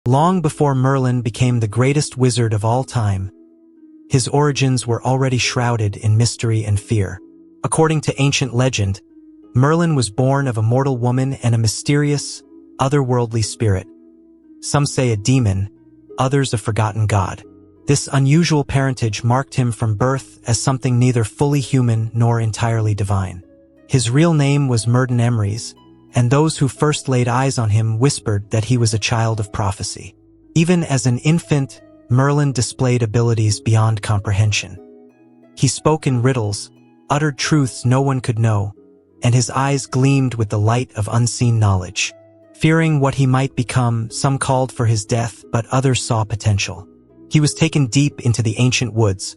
Long before Merlin became the greatest wizard of all time, his origins were already shrouded in mystery and fear. According to ancient legend, Merlin was born of a mortal woman and a mysterious, otherworldly spirit. Some say a demon, others a forgotten god. This unusual parentage marked him from birth as something neither fully human nor entirely divine. His real name was Merlin, and those who first laid eyes on him whispered that he was a child of prophecy. Even as an infant, Merlin displayed abilities beyond comprehension. He spoke in riddles, uttered truths no one could know, and his eyes gleamed with the light of unseen knowledge. Fearing what he might become, some called for his death, but others saw potential. He was taken deep into the ancient woods,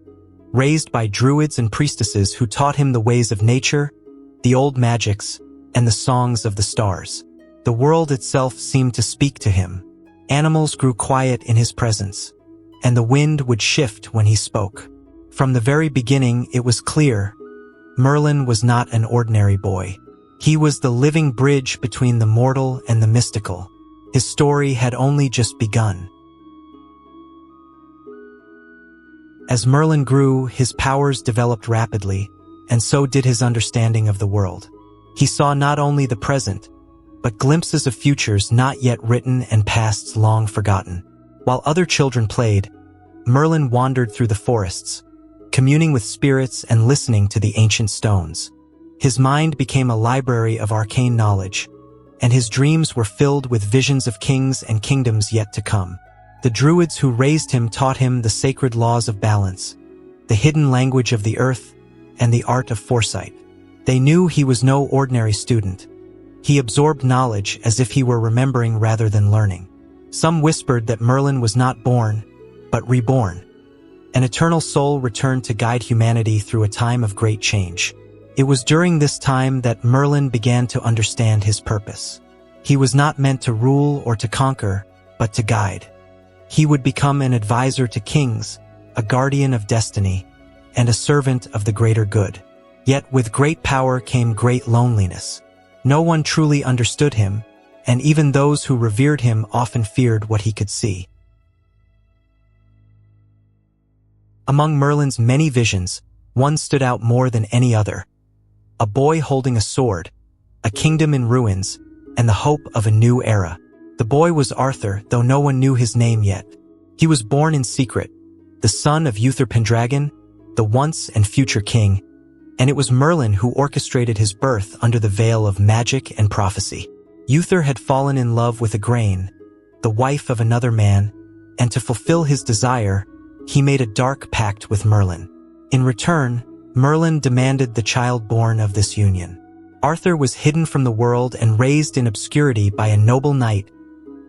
raised by druids and priestesses who taught him the ways of nature, the old magics, and the songs of the stars. The world itself seemed to speak to him. Animals grew quiet in his presence, and the wind would shift when he spoke. From the very beginning, it was clear Merlin was not an ordinary boy. He was the living bridge between the mortal and the mystical. His story had only just begun. As Merlin grew, his powers developed rapidly, and so did his understanding of the world. He saw not only the present, but glimpses of futures not yet written and pasts long forgotten. While other children played, Merlin wandered through the forests, communing with spirits and listening to the ancient stones. His mind became a library of arcane knowledge, and his dreams were filled with visions of kings and kingdoms yet to come. The druids who raised him taught him the sacred laws of balance, the hidden language of the earth, and the art of foresight. They knew he was no ordinary student. He absorbed knowledge as if he were remembering rather than learning. Some whispered that Merlin was not born, but reborn. An eternal soul returned to guide humanity through a time of great change. It was during this time that Merlin began to understand his purpose. He was not meant to rule or to conquer, but to guide. He would become an advisor to kings, a guardian of destiny, and a servant of the greater good. Yet with great power came great loneliness. No one truly understood him, and even those who revered him often feared what he could see. Among Merlin's many visions, one stood out more than any other. A boy holding a sword, a kingdom in ruins, and the hope of a new era. The boy was Arthur, though no one knew his name yet. He was born in secret, the son of Uther Pendragon, the once and future king, and it was Merlin who orchestrated his birth under the veil of magic and prophecy. Uther had fallen in love with Igraine, the wife of another man, and to fulfill his desire, he made a dark pact with Merlin. In return, Merlin demanded the child born of this union. Arthur was hidden from the world and raised in obscurity by a noble knight,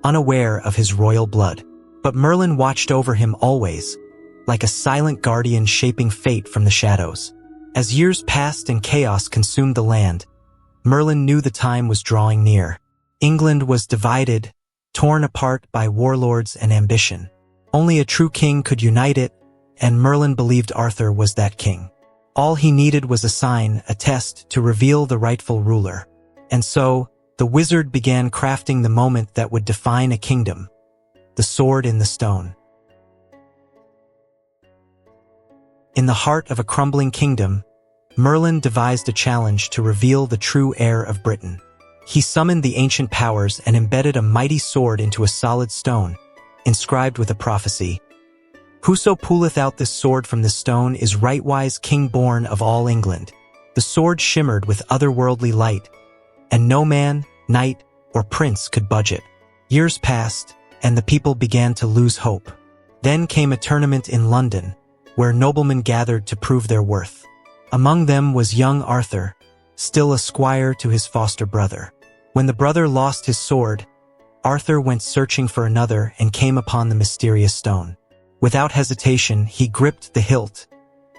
unaware of his royal blood. But Merlin watched over him always, like a silent guardian shaping fate from the shadows. As years passed and chaos consumed the land, Merlin knew the time was drawing near. England was divided, torn apart by warlords and ambition. Only a true king could unite it, and Merlin believed Arthur was that king. All he needed was a sign, a test, to reveal the rightful ruler. And so, the wizard began crafting the moment that would define a kingdom, the sword in the stone. In the heart of a crumbling kingdom, Merlin devised a challenge to reveal the true heir of Britain. He summoned the ancient powers and embedded a mighty sword into a solid stone, inscribed with a prophecy. Whoso pulleth out this sword from this stone is rightwise king born of all England. The sword shimmered with otherworldly light, and no man, knight, or prince could budge it. Years passed, and the people began to lose hope. Then came a tournament in London, where noblemen gathered to prove their worth. Among them was young Arthur, still a squire to his foster brother. When the brother lost his sword, Arthur went searching for another and came upon the mysterious stone. Without hesitation, he gripped the hilt,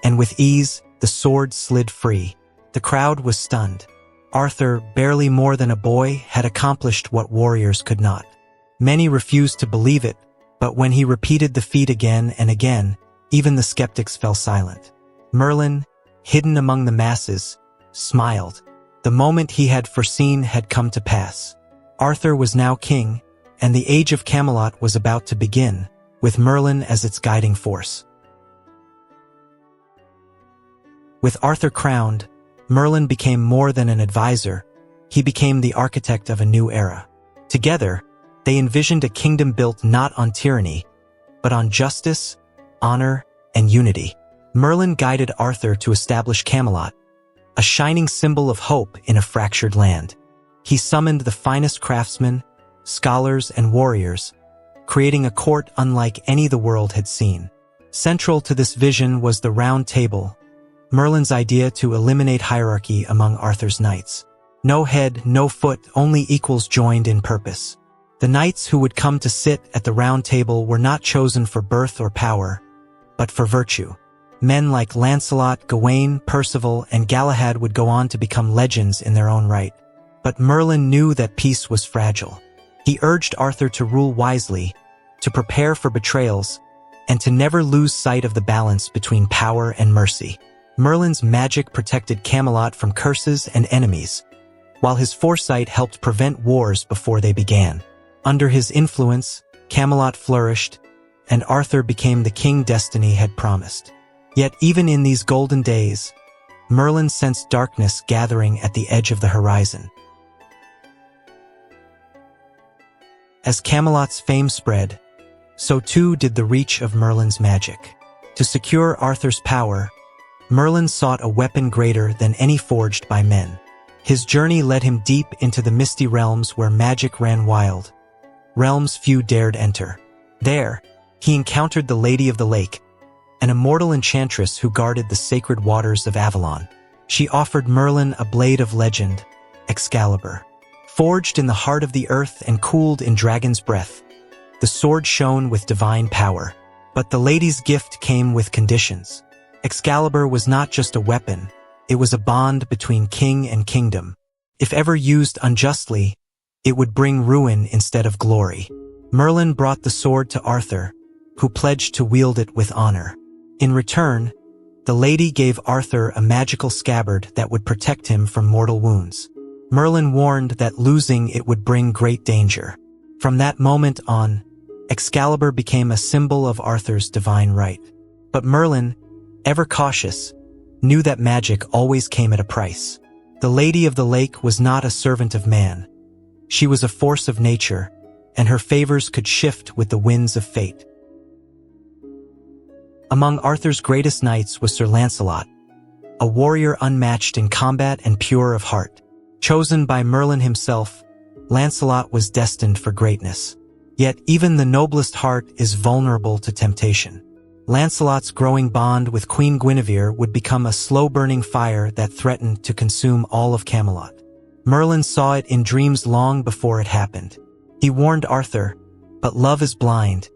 and with ease, the sword slid free. The crowd was stunned. Arthur, barely more than a boy, had accomplished what warriors could not. Many refused to believe it, but when he repeated the feat again and again, even the skeptics fell silent. Merlin, hidden among the masses, smiled. The moment he had foreseen had come to pass. Arthur was now king, and the age of Camelot was about to begin, with Merlin as its guiding force. With Arthur crowned, Merlin became more than an advisor. He became the architect of a new era. Together, they envisioned a kingdom built not on tyranny, but on justice, honor, and unity. Merlin guided Arthur to establish Camelot, a shining symbol of hope in a fractured land. He summoned the finest craftsmen, scholars, and warriors, creating a court unlike any the world had seen. Central to this vision was the Round Table, Merlin's idea to eliminate hierarchy among Arthur's knights. No head, no foot, only equals joined in purpose. The knights who would come to sit at the Round Table were not chosen for birth or power, but for virtue. Men like Lancelot, Gawain, Percival, and Galahad would go on to become legends in their own right. But Merlin knew that peace was fragile. He urged Arthur to rule wisely, to prepare for betrayals, and to never lose sight of the balance between power and mercy. Merlin's magic protected Camelot from curses and enemies, while his foresight helped prevent wars before they began. Under his influence, Camelot flourished, and Arthur became the king destiny had promised. Yet even in these golden days, Merlin sensed darkness gathering at the edge of the horizon. As Camelot's fame spread, so too did the reach of Merlin's magic. To secure Arthur's power, Merlin sought a weapon greater than any forged by men. His journey led him deep into the misty realms where magic ran wild, realms few dared enter. There, he encountered the Lady of the Lake, an immortal enchantress who guarded the sacred waters of Avalon. She offered Merlin a blade of legend, Excalibur. Forged in the heart of the earth and cooled in dragon's breath, the sword shone with divine power. But the lady's gift came with conditions. Excalibur was not just a weapon, it was a bond between king and kingdom. If ever used unjustly, it would bring ruin instead of glory. Merlin brought the sword to Arthur, who pledged to wield it with honor. In return, the lady gave Arthur a magical scabbard that would protect him from mortal wounds. Merlin warned that losing it would bring great danger. From that moment on, Excalibur became a symbol of Arthur's divine right. But Merlin, ever cautious, knew that magic always came at a price. The Lady of the Lake was not a servant of man. She was a force of nature, and her favors could shift with the winds of fate. Among Arthur's greatest knights was Sir Lancelot, a warrior unmatched in combat and pure of heart. Chosen by Merlin himself, Lancelot was destined for greatness. Yet even the noblest heart is vulnerable to temptation. Lancelot's growing bond with Queen Guinevere would become a slow-burning fire that threatened to consume all of Camelot. Merlin saw it in dreams long before it happened. He warned Arthur, but love is blind,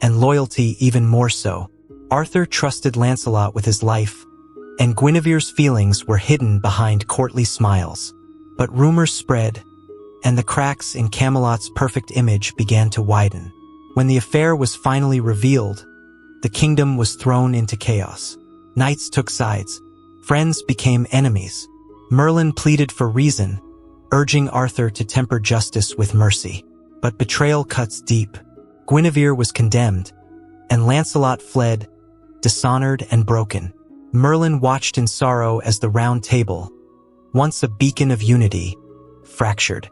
and loyalty even more so. Arthur trusted Lancelot with his life, and Guinevere's feelings were hidden behind courtly smiles. But rumors spread, and the cracks in Camelot's perfect image began to widen. When the affair was finally revealed, the kingdom was thrown into chaos. Knights took sides. Friends became enemies. Merlin pleaded for reason, urging Arthur to temper justice with mercy. But betrayal cuts deep. Guinevere was condemned, and Lancelot fled, dishonored and broken. Merlin watched in sorrow as the Round Table, once a beacon of unity, fractured.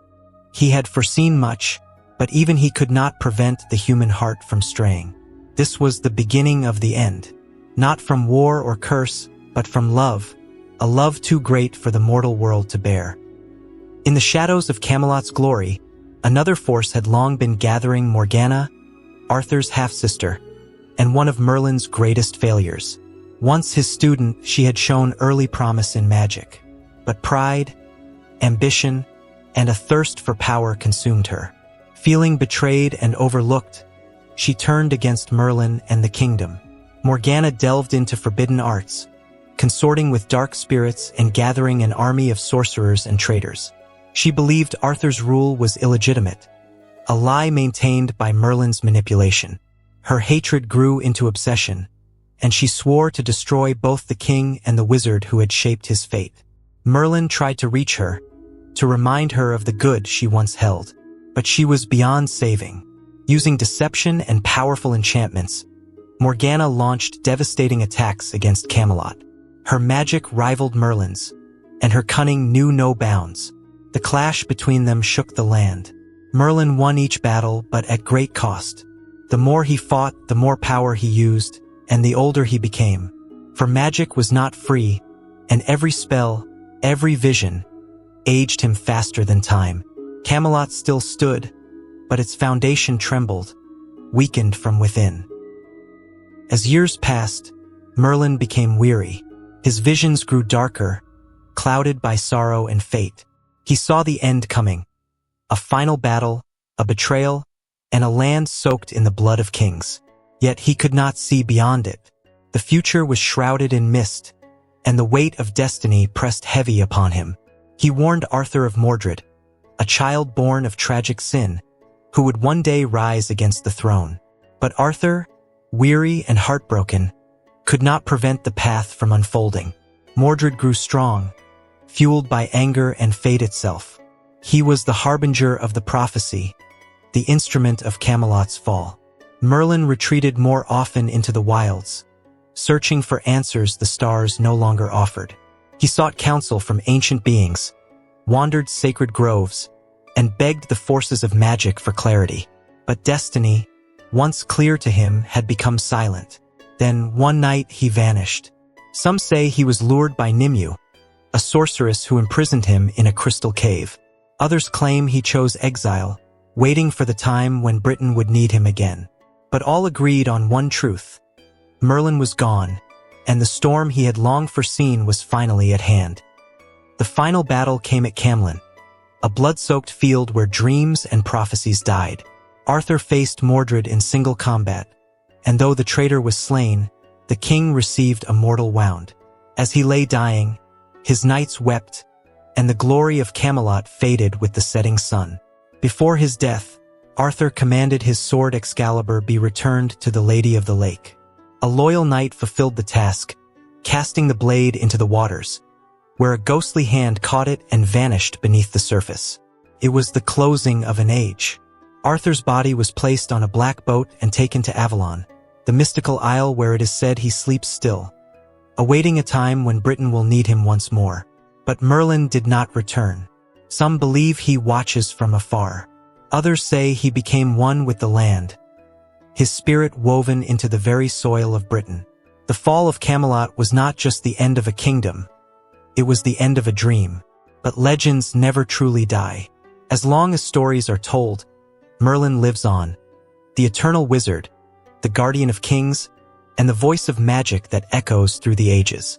He had foreseen much, but even he could not prevent the human heart from straying. This was the beginning of the end, not from war or curse, but from love, a love too great for the mortal world to bear. In the shadows of Camelot's glory, another force had long been gathering: Morgana, Arthur's half-sister, and one of Merlin's greatest failures. Once his student, she had shown early promise in magic. But pride, ambition, and a thirst for power consumed her. Feeling betrayed and overlooked, she turned against Merlin and the kingdom. Morgana delved into forbidden arts, consorting with dark spirits and gathering an army of sorcerers and traitors. She believed Arthur's rule was illegitimate, a lie maintained by Merlin's manipulation. Her hatred grew into obsession, and she swore to destroy both the king and the wizard who had shaped his fate. Merlin tried to reach her, to remind her of the good she once held. but she was beyond saving. Using deception and powerful enchantments, Morgana launched devastating attacks against Camelot. Her magic rivaled Merlin's, and her cunning knew no bounds. The clash between them shook the land. Merlin won each battle, but at great cost. The more he fought, the more power he used, and the older he became. For magic was not free, and every spell, every vision, aged him faster than time. Camelot still stood, but its foundation trembled, weakened from within. As years passed, Merlin became weary. His visions grew darker, clouded by sorrow and fate. He saw the end coming. A final battle, a betrayal, and a land soaked in the blood of kings. Yet he could not see beyond it. The future was shrouded in mist, and the weight of destiny pressed heavy upon him. He warned Arthur of Mordred, a child born of tragic sin, who would one day rise against the throne. But Arthur, weary and heartbroken, could not prevent the path from unfolding. Mordred grew strong, fueled by anger and fate itself. He was the harbinger of the prophecy, the instrument of Camelot's fall. Merlin retreated more often into the wilds, searching for answers the stars no longer offered. He sought counsel from ancient beings, wandered sacred groves, and begged the forces of magic for clarity. But destiny, once clear to him, had become silent. Then one night he vanished. Some say he was lured by Nimue, a sorceress who imprisoned him in a crystal cave. Others claim he chose exile, waiting for the time when Britain would need him again. But all agreed on one truth. Merlin was gone, and the storm he had long foreseen was finally at hand. The final battle came at Camelot, a blood-soaked field where dreams and prophecies died. Arthur faced Mordred in single combat, and though the traitor was slain, the king received a mortal wound. As he lay dying, his knights wept, and the glory of Camelot faded with the setting sun. Before his death, Arthur commanded his sword Excalibur be returned to the Lady of the Lake. A loyal knight fulfilled the task, casting the blade into the waters, where a ghostly hand caught it and vanished beneath the surface. It was the closing of an age. Arthur's body was placed on a black boat and taken to Avalon, the mystical isle where it is said he sleeps still, awaiting a time when Britain will need him once more. But Merlin did not return. Some believe he watches from afar. Others say he became one with the land, his spirit woven into the very soil of Britain. The fall of Camelot was not just the end of a kingdom, it was the end of a dream. But legends never truly die. As long as stories are told, Merlin lives on, the eternal wizard, the guardian of kings, and the voice of magic that echoes through the ages.